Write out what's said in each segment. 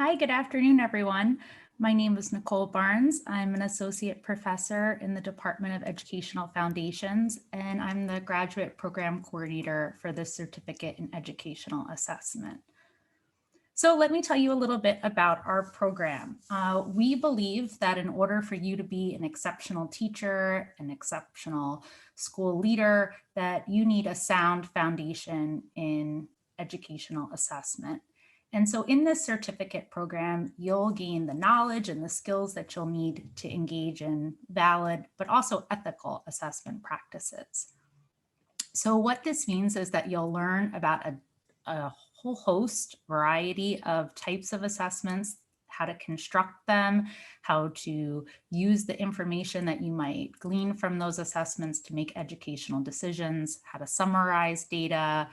Hi, good afternoon, everyone. My name is Nicole Barnes. I'm an associate professor in the Department of Educational Foundations, and I'm the graduate program coordinator for the Certificate in Educational Assessment. So let me tell you a little bit about our program. We believe that in order for you to be an exceptional teacher, an exceptional school leader, that you need a sound foundation in educational assessment. And so in this certificate program, you'll gain the knowledge and the skills that you'll need to engage in valid, but also ethical assessment practices. So what this means is that you'll learn about a whole host, variety of types of assessments, how to construct them, how to use the information that you might glean from those assessments to make educational decisions, how to summarize data,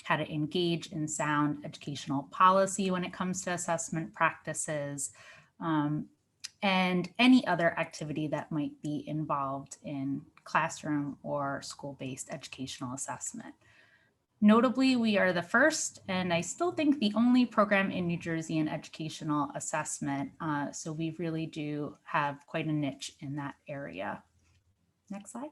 how to engage in sound educational policy when it comes to assessment practices, and any other activity that might be involved in classroom or school-based educational assessment. Notably, we are the first, and I still think the only program in New Jersey in educational assessment. So we really do have quite a niche in that area. Next slide.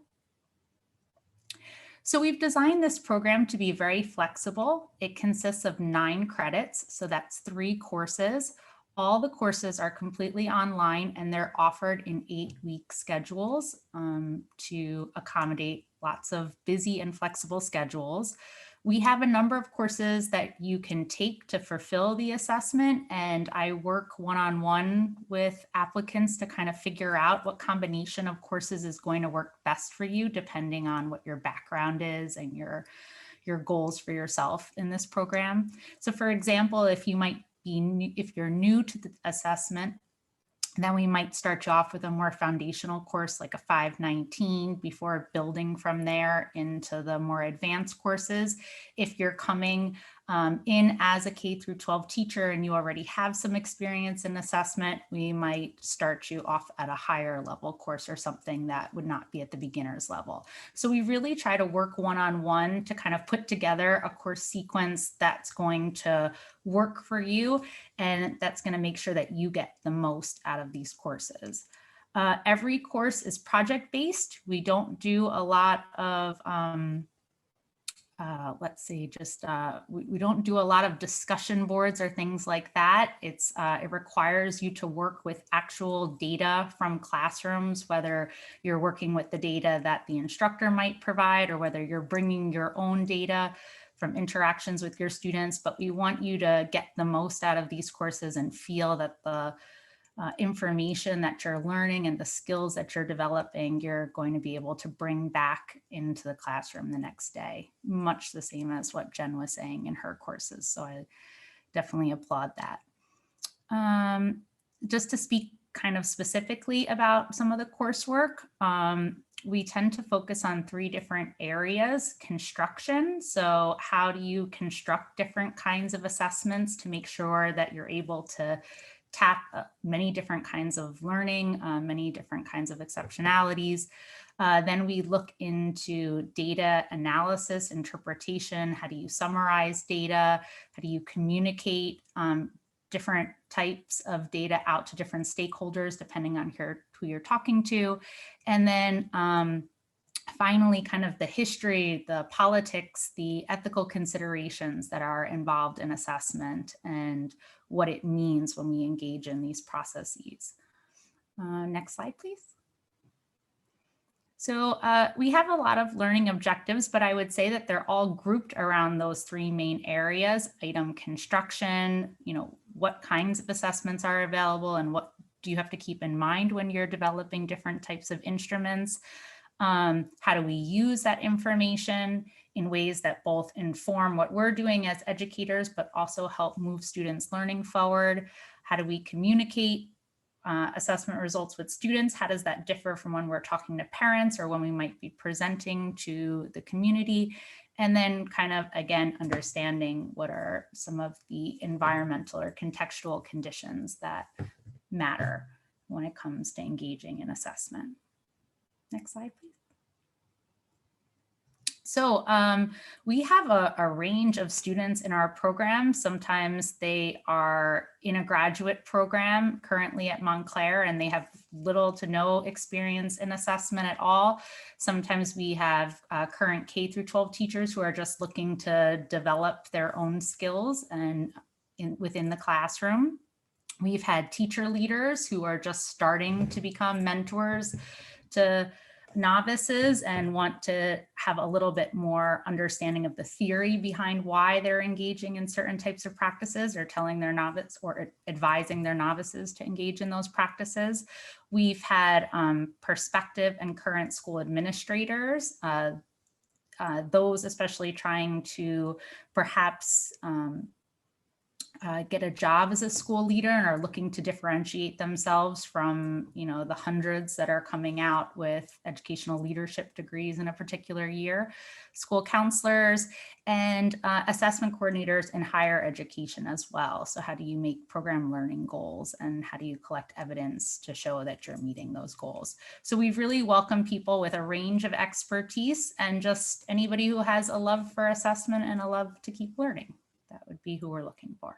So we've designed this program to be very flexible. It consists of 9 credits, so that's 3 courses. All the courses are completely online and they're offered in 8-week schedules to accommodate lots of busy and flexible schedules. We have a number of courses that you can take to fulfill the assessment, and I work one-on-one with applicants to kind of figure out what combination of courses is going to work best for you, depending on what your background is and your goals for yourself in this program. So for example, if you're new to the assessment, then we might start you off with a more foundational course like a 519 before building from there into the more advanced courses. If you're coming in as a K through 12 teacher and you already have some experience in assessment, we might start you off at a higher level course or something that would not be at the beginner's level. So we really try to work one-on-one to kind of put together a course sequence that's going to work for you and that's going to make sure that you get the most out of these courses. Every course is project-based. We don't do a lot of we don't do a lot of discussion boards or things like that. It requires you to work with actual data from classrooms, whether you're working with the data that the instructor might provide or whether you're bringing your own data from interactions with your students. But we want you to get the most out of these courses and feel that the information that you're learning and the skills that you're developing, you're going to be able to bring back into the classroom the next day, much the same as what Jen was saying in her courses. So I definitely applaud that. Just to speak kind of specifically about some of the coursework, we tend to focus on 3 different areas. Construction, so how do you construct different kinds of assessments to make sure that you're able to tap many different kinds of learning, many different kinds of exceptionalities. Then we look into data analysis, interpretation. How do you summarize data? How do you communicate different types of data out to different stakeholders, depending on who you're talking to? And then finally, kind of the history, the politics, the ethical considerations that are involved in assessment and what it means when we engage in these processes. Next slide, please. So we have a lot of learning objectives, but I would say that they're all grouped around those 3 main areas: item construction, what kinds of assessments are available and what do you have to keep in mind when you're developing different types of instruments. How do we use that information in ways that both inform what we're doing as educators, but also help move students' learning forward? How do we communicate assessment results with students? How does that differ from when we're talking to parents or when we might be presenting to the community? And then kind of, again, understanding what are some of the environmental or contextual conditions that matter when it comes to engaging in assessment. Next slide, please. So we have a range of students in our program. Sometimes they are in a graduate program currently at Montclair and they have little to no experience in assessment at all. Sometimes we have current K through 12 teachers who are just looking to develop their own skills and within the classroom. We've had teacher leaders who are just starting to become mentors to novices and want to have a little bit more understanding of the theory behind why they're engaging in certain types of practices or telling their novice or advising their novices to engage in those practices. We've had prospective and current school administrators, those especially trying to perhaps get a job as a school leader and are looking to differentiate themselves from, the hundreds that are coming out with educational leadership degrees in a particular year, school counselors, and assessment coordinators in higher education as well. So how do you make program learning goals and how do you collect evidence to show that you're meeting those goals? So we've really welcomed people with a range of expertise and just anybody who has a love for assessment and a love to keep learning. That would be who we're looking for.